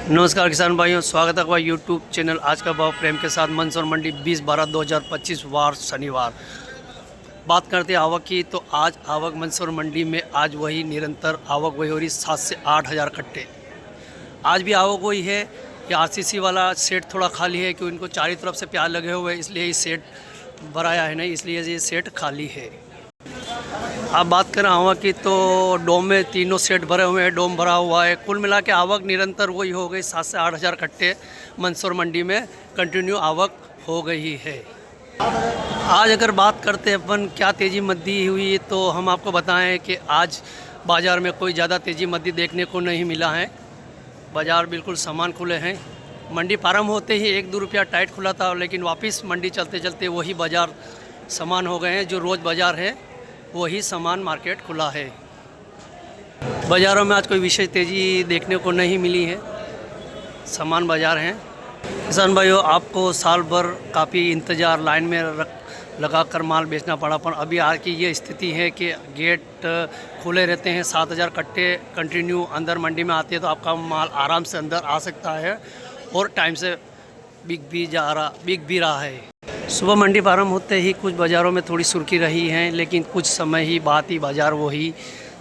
नमस्कार किसान भाइयों, स्वागत है आपका यूट्यूब चैनल आज का भाव प्रेम के साथ। मंदसौर मंडी 20/12/2025 वार शनिवार। बात करते हैं आवक की, तो आज आवक मंदसौर मंडी में आज वही निरंतर आवक वही हो रही 7 से 8 हज़ार कट्टे। आज भी आवक वही है। ये आरसीसी वाला सेट थोड़ा खाली है क्योंकि इनको चारों तरफ से प्याज लगे हुए हैं, इसलिए ये सेट भराया है नहीं, इसलिए ये सेट खाली है। आप बात करें आवक की, तो डोम में तीनों सेट भरे हुए हैं, डोम भरा हुआ है। कुल मिला के आवक निरंतर वही हो गई 7 से 8 हज़ार कट्टे मंदसौर मंडी में कंटिन्यू आवक हो गई है। आज अगर बात करते हैं अपन क्या तेज़ी मंदी हुई, तो हम आपको बताएं कि आज बाज़ार में कोई ज़्यादा तेज़ी मंदी देखने को नहीं मिला है। बाज़ार बिल्कुल सामान खुले हैं। मंडी प्रारंभ होते ही 1-2 रुपया टाइट खुला था, लेकिन वापस मंडी चलते चलते वही बाज़ार सामान हो गए हैं। जो रोज़ बाज़ार है वही सामान मार्केट खुला है। बाज़ारों में आज कोई विशेष तेज़ी देखने को नहीं मिली है, सामान बाज़ार हैं। किसान भाइयों, आपको साल भर काफ़ी इंतज़ार लाइन में लगा कर माल बेचना पड़ा, पर अभी आज की ये स्थिति है कि गेट खुले रहते हैं। 7,000 कट्टे कंटिन्यू अंदर मंडी में आते हैं, तो आपका माल आराम से अंदर आ सकता है और टाइम से बिक भी रहा है। सुबह मंडी प्रारंभ होते ही कुछ बाज़ारों में थोड़ी सुर्खी रही है, लेकिन कुछ समय ही बाद ही बाज़ार वही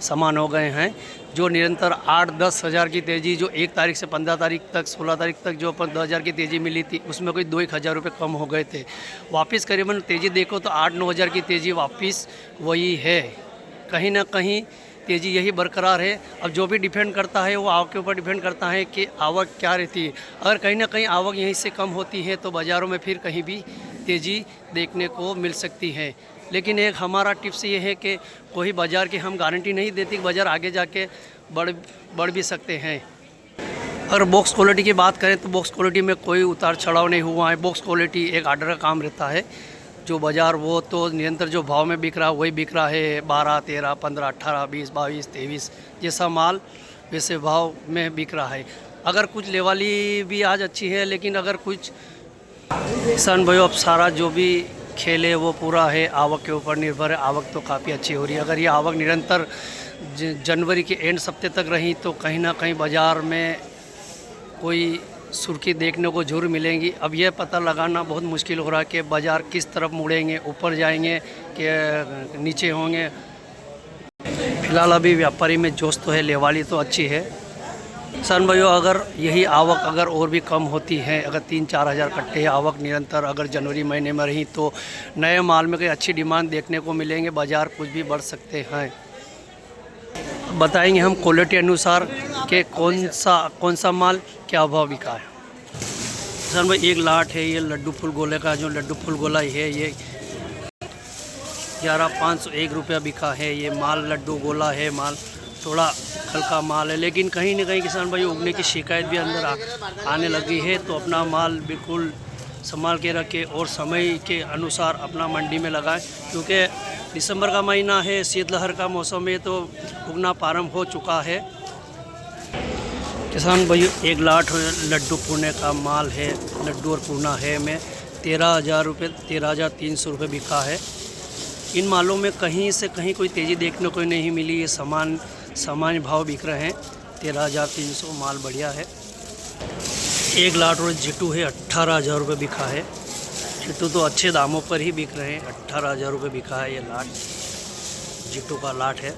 समान हो गए हैं। जो निरंतर 8-10 हज़ार की तेज़ी जो 1 तारीख से 15 तारीख तक 16 तारीख तक जो 10,000 की तेज़ी मिली थी, उसमें कोई 2-1 हज़ार रुपये कम हो गए थे। वापस करीबन तेज़ी देखो तो 8-9 हज़ार की तेज़ी वापस वही है। कहीं ना कहीं तेज़ी यही बरकरार है। अब जो भी डिपेंड करता है वो आवक के ऊपर डिपेंड करता है कि आवक क्या रहती है। अगर कहीं ना कहीं आवक यहीं से कम होती है तो बाज़ारों में फिर कहीं भी तेज़ी देखने को मिल सकती है। लेकिन एक हमारा टिप्स ये है कि कोई बाज़ार की हम गारंटी नहीं देती कि बाज़ार आगे जाके बढ़ भी सकते हैं। अगर बॉक्स क्वालिटी की बात करें तो बॉक्स क्वालिटी में कोई उतार चढ़ाव नहीं हुआ है। बॉक्स क्वालिटी एक आर्डर का काम रहता है। जो बाज़ार वो तो निरंतर जो भाव में बिक रहा है वही बिक रहा है। 12, 13, 15, 18, 20, 22, 23 जैसा माल वैसे भाव में बिक रहा है। अगर कुछ लेवाली भी आज अच्छी है, लेकिन अगर कुछ किसान भाइयों, अब सारा जो भी खेल है वो पूरा है आवक के ऊपर निर्भर है। आवक तो काफ़ी अच्छी हो रही है। अगर ये आवक निरंतर जनवरी के एंड सप्ताह तक रही तो कहीं ना कहीं बाज़ार में कोई सुर्खी देखने को जरूर मिलेंगी। अब यह पता लगाना बहुत मुश्किल हो रहा है कि बाज़ार किस तरफ मुड़ेंगे, ऊपर जाएंगे कि नीचे होंगे। फिलहाल अभी व्यापारी में जोश तो है, लेवाली तो अच्छी है। किसान भाइयों, अगर यही आवक अगर और भी कम होती है, अगर 3-4 हज़ार कट्टे आवक निरंतर अगर जनवरी महीने में रही तो नए माल में कोई अच्छी डिमांड देखने को मिलेंगे, बाज़ार कुछ भी बढ़ सकते हैं। बताएंगे हम क्वालिटी अनुसार कि कौन सा माल क्या भाव बिका है। किसान भाई, एक लाट है ये लड्डू फूल गोले का। जो लड्डू फूल गोला है ये 11,501 रुपया बिका है। ये माल लड्डू गोला है, माल थोड़ा हल्का माल है, लेकिन कहीं ना कहीं किसान भाई उगने की शिकायत भी अंदर आने लगी है। तो अपना माल बिल्कुल संभाल के रखें और समय के अनुसार अपना मंडी में लगाएं, क्योंकि दिसंबर का महीना है, शीतलहर का मौसम है, तो उगना प्रारंभ हो चुका है। किसान भाई, एक लाट लड्डू पूर्णे का माल है, लड्डू और पूर्णा है में 13,000 रुपये 13,300 रुपये बिका है। इन मालों में कहीं से कहीं कोई तेज़ी देखने को नहीं मिली। ये सामान्य भाव बिक रहे हैं। 13,300 माल बढ़िया है। एक लाट और जिटू है 18,000 रुपये बिका है। जिटू तो अच्छे दामों पर ही बिक रहे हैं। 18,000 रुपये बिका है ये लाट। जिटू का लाट है,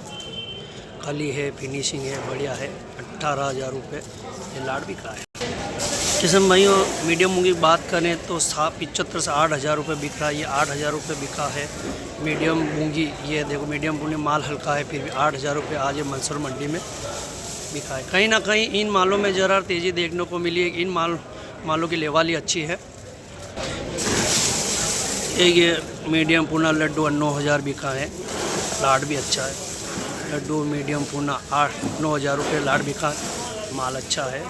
कली है, फिनिशिंग है, बढ़िया है। 18,000 रुपये ये लाट बिका है। किसान भाइयों, मीडियम मूंगी की बात करें तो 75 से 8,000 रुपये बिक रहा है। ये 8,000 रुपये बिका है मीडियम मूंगी। ये देखो मीडियम मूंगी माल हल्का है, फिर भी 8,000 रुपये आज ये मंदसौर मंडी में बिका है। कहीं ना कहीं इन मालों में ज़रा तेज़ी देखने को मिली है। इन मालों की लेवाली अच्छी है। ये मीडियम पूना लड्डू 9,000 बिका है। लाट भी अच्छा है। लड्डू मीडियम पूना 8-9 हज़ार रुपये लाट बिका है। माल अच्छा है।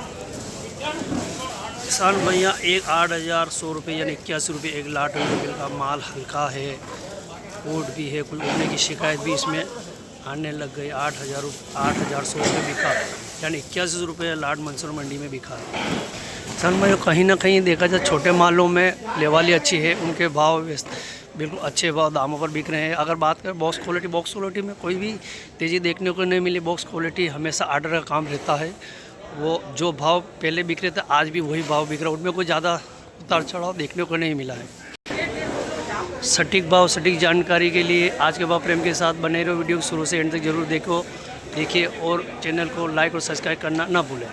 किसान भैया, एक 8,100 रुपये यानी 81 रुपये एक लाट का माल हल्का है, कोट भी है, कुछ उगने की शिकायत भी इसमें आने लग गई। 8,100 रुपये बिका यानी 81 रुपये लाट मंदसौर मंडी में बिका है। किसान भैया, कहीं ना कहीं देखा जाए छोटे मालों में लेवाली अच्छी है, उनके भाव बिल्कुल अच्छे भाव दामों पर बिक रहे हैं। अगर बात करें बॉक्स क्वालिटी में कोई भी तेज़ी देखने को नहीं मिली। बॉक्स क्वालिटी हमेशा आर्डर का काम रहता है। वो जो भाव पहले बिक रहे थे आज भी वही भाव बिक रहा है, उनमें कोई ज़्यादा उतार चढ़ाव देखने को नहीं मिला है। सटीक भाव सटीक जानकारी के लिए आज के भाव प्रेम के साथ बने रहो, वीडियो शुरू से एंड तक जरूर देखिए और चैनल को लाइक और सब्सक्राइब करना ना भूलें।